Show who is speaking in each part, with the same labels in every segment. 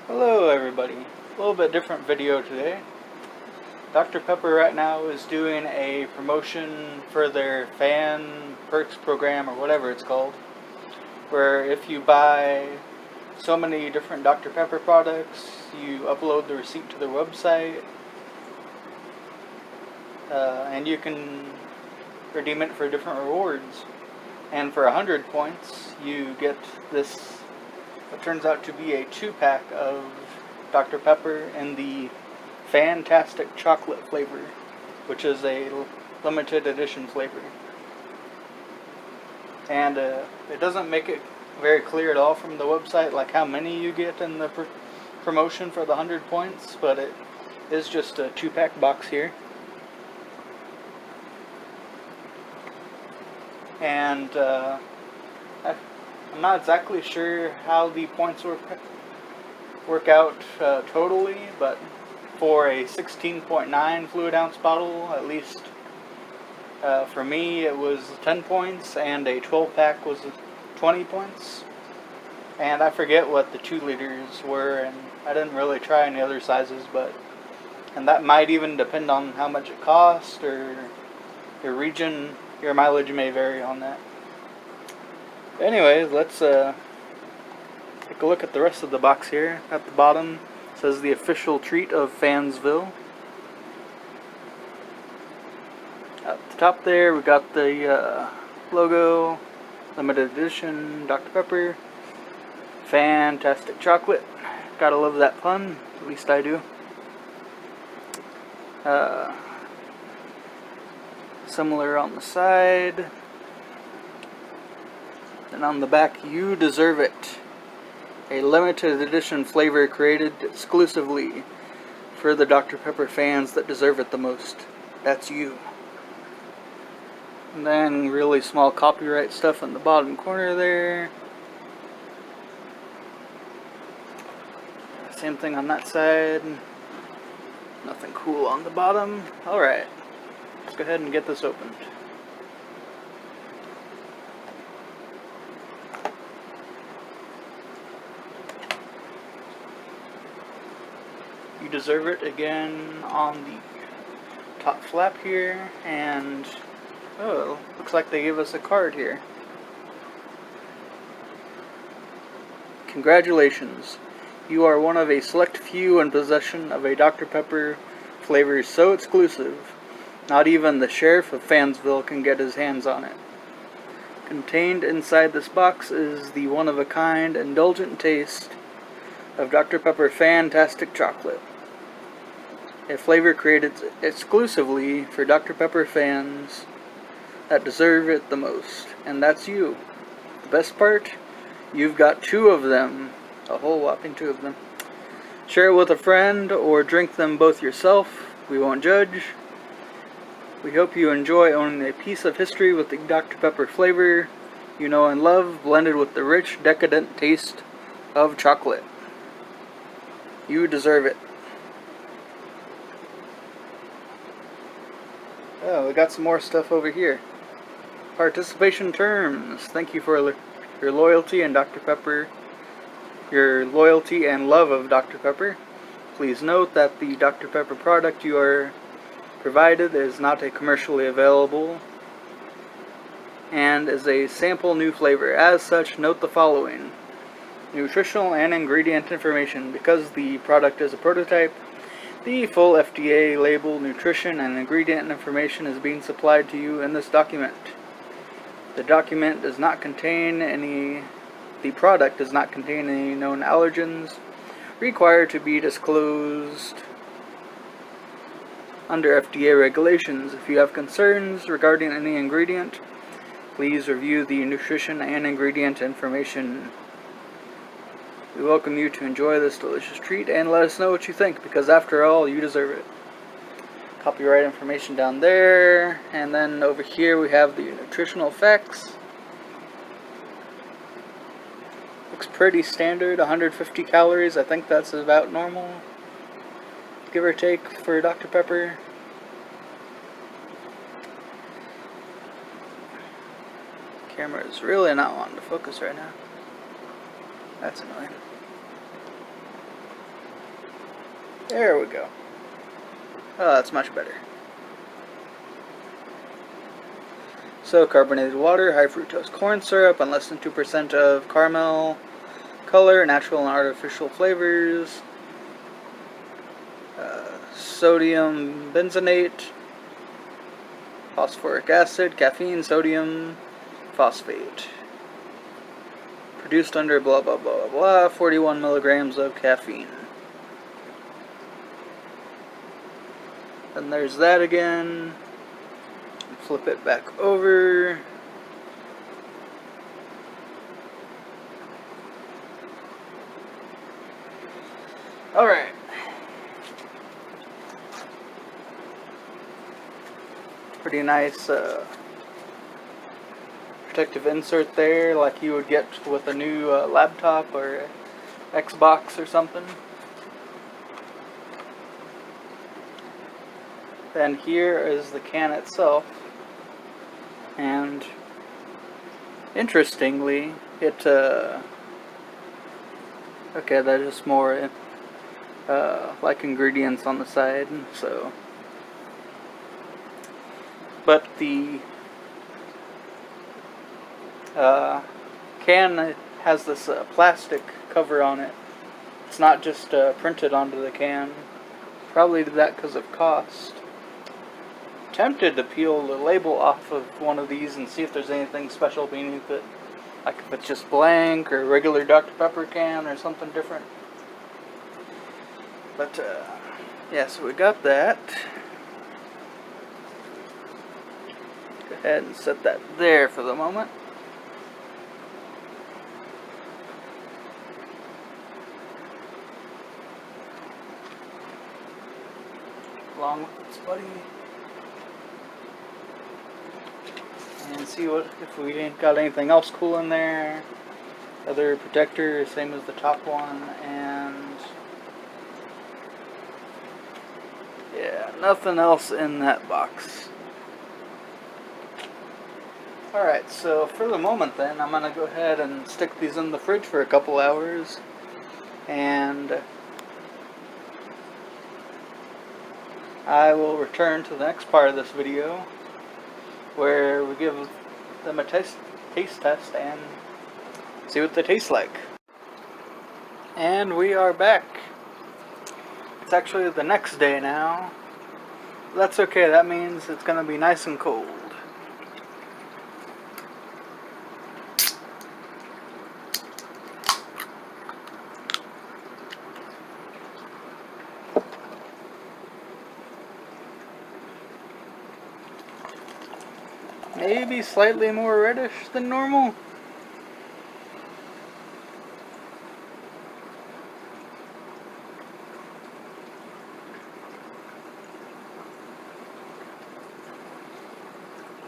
Speaker 1: Hello everybody, a little bit different video today. Dr. Pepper right now is doing a promotion for their fan perks program, or whatever it's called, where if you buy so many different Dr. Pepper products, you upload the receipt to their website, and you can redeem it for different rewards. And for 100 points, you get this, what turns out to be a 2-pack of Dr. Pepper in the Fantastic Chocolate flavor, which is a limited edition flavor. And it doesn't make it very clear at all from the website, like how many you get in the promotion for the 100 points, but it is just a 2-pack box here. And I'm not exactly sure how the points work out totally, but for a 16.9 fluid ounce bottle, at least for me, it was 10 points, and a 12-pack was 20 points. And I forget what the 2 liters were, and I didn't really try any other sizes, and that might even depend on how much it cost, or your region. Your mileage may vary on that. Anyways, let's take a look at the rest of the box here. At the bottom, it says the official treat of Fansville. At the top there, we got the logo, limited edition, Dr. Pepper, Fantastic Chocolate. Gotta love that pun, at least I do. Similar on the side. And on the back, you deserve it. A limited edition flavor created exclusively for the Dr. Pepper fans that deserve it the most. That's you. And then really small copyright stuff in the bottom corner there. Same thing on that side. Nothing cool on the bottom. Alright. Let's go ahead and get this opened. You deserve it again on the top flap here, and oh, looks like they gave us a card here. Congratulations. You are one of a select few in possession of a Dr. Pepper flavor so exclusive, not even the sheriff of Fansville can get his hands on it. Contained inside this box is the one-of-a-kind, indulgent taste of Dr. Pepper Fantastic Chocolate. A flavor created exclusively for Dr. Pepper fans that deserve it the most. And that's you. The best part? You've got 2 of them. A whole whopping 2 of them. Share it with a friend or drink them both yourself. We won't judge. We hope you enjoy owning a piece of history with the Dr. Pepper flavor you know and love, blended with the rich, decadent taste of chocolate. You deserve it. Oh, we got some more stuff over here. Participation terms. Thank you for your loyalty and Dr. Pepper. Your loyalty and love of Dr. Pepper. Please note that the Dr. Pepper product you are provided is not a commercially available and is a sample new flavor. As such, note the following: nutritional and ingredient information. Because the product is a prototype, the full FDA label, nutrition, and ingredient information is being supplied to you in this document. The document does not contain the product does not contain any known allergens required to be disclosed under FDA regulations. If you have concerns regarding any ingredient, please review the nutrition and ingredient information. We welcome you to enjoy this delicious treat and let us know what you think, because after all, you deserve it. Copyright information down there, and then over here we have the nutritional facts. Looks pretty standard, 150 calories. I think that's about normal, give or take, for Dr. Pepper. Camera is really not wanting to focus right now. That's annoying. There we go. Oh, that's much better. So, carbonated water, high fructose corn syrup, and less than 2% of caramel, color, natural and artificial flavors, sodium benzenate, phosphoric acid, caffeine, sodium, phosphate. Produced under blah blah blah blah, 41 milligrams of caffeine. And there's that again. Flip it back over. Alright. Pretty nice protective insert there, like you would get with a new laptop or Xbox or something. Then here is the can itself, and interestingly, it okay, that is more like ingredients on the side, so. But the can has this plastic cover on it. It's not just printed onto the can. Probably did that because of cost. Tempted to peel the label off of one of these and see if there's anything special beneath it. Like if it's just blank or a regular Dr. Pepper can or something different. But, yeah, so we got that. Go ahead and set that there for the moment. Along with its buddy. And see what if we ain't got anything else cool in there. Other protector, same as the top one, and yeah, nothing else in that box. Alright, so for the moment then, I'm gonna go ahead and stick these in the fridge for a couple hours, and I will return to the next part of this video where we give them a taste test and see what they taste like. And we are back. It's actually the next day now. That's okay, that means it's gonna be nice and cold. Maybe slightly more reddish than normal.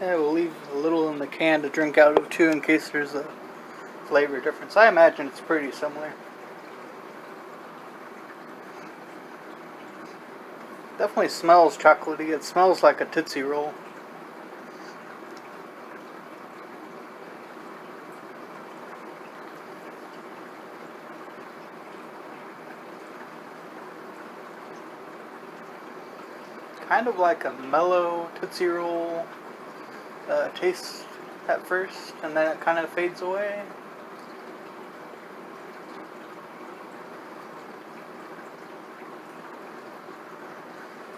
Speaker 1: Yeah, we'll leave a little in the can to drink out of too in case there's a flavor difference. I imagine it's pretty similar. Definitely smells chocolatey. It smells like a Tootsie Roll. Kind of like a mellow Tootsie Roll taste at first, and then it kind of fades away.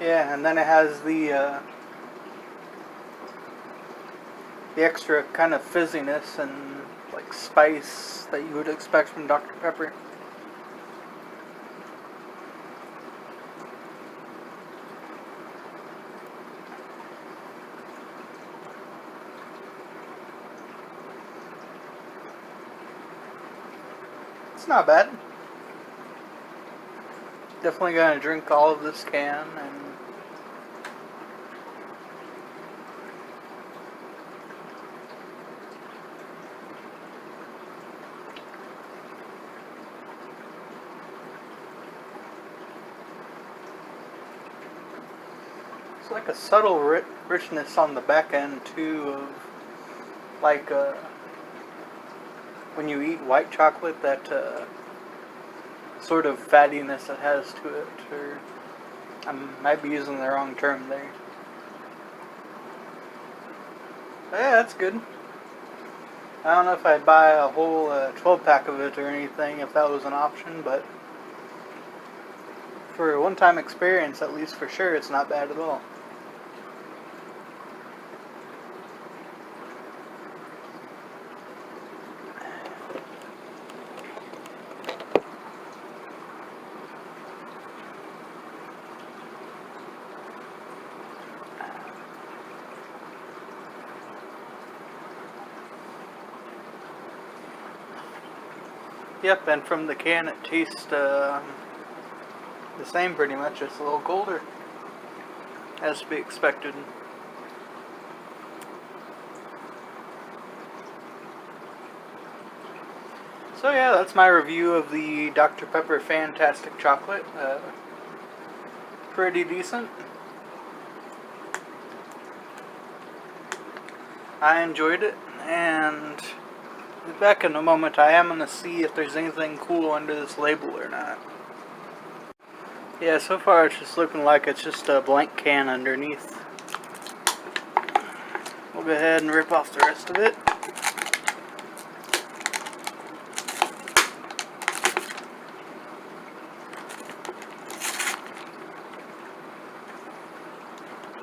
Speaker 1: Yeah, and then it has the extra kind of fizziness and like spice that you would expect from Dr. Pepper. It's not bad. Definitely gonna drink all of this can, and it's like a subtle richness on the back end too, of like when you eat white chocolate, that sort of fattiness it has to it, or I might be using the wrong term there. But yeah, that's good. I don't know if I'd buy a whole 12-pack of it or anything if that was an option, but for a one-time experience, at least for sure, it's not bad at all. Yep, and from the can it tastes the same pretty much, just a little colder, as to be expected. So yeah, that's my review of the Dr. Pepper Fantastic Chocolate. Pretty decent. I enjoyed it, and back in a moment I am going to see if there's anything cool under this label or not. Yeah, so far it's just looking like it's just a blank can underneath. We'll go ahead and rip off the rest of it.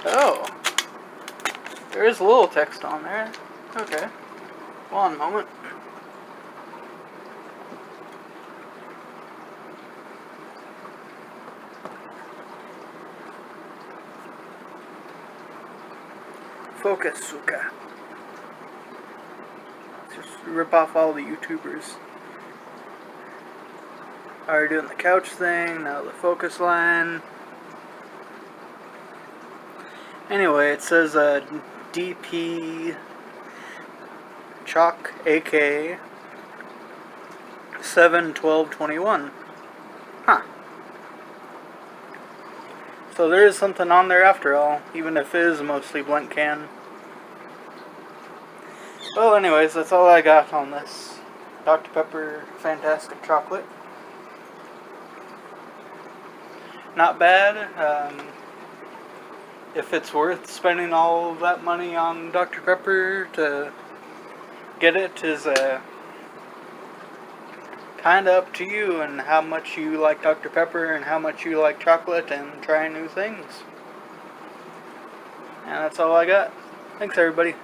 Speaker 1: Oh, there is a little text on there. Okay, one moment. Focus, Suka. Just rip off all the YouTubers. Already doing the couch thing, now the focus line. Anyway, it says DP Chalk AK 7/12/21. Huh. So there is something on there after all, even if it is mostly blank can. Well, anyways, that's all I got on this Dr. Pepper Fantastic Chocolate. Not bad. If it's worth spending all of that money on Dr. Pepper to get it is kind of up to you and how much you like Dr. Pepper and how much you like chocolate and trying new things. And that's all I got. Thanks, everybody.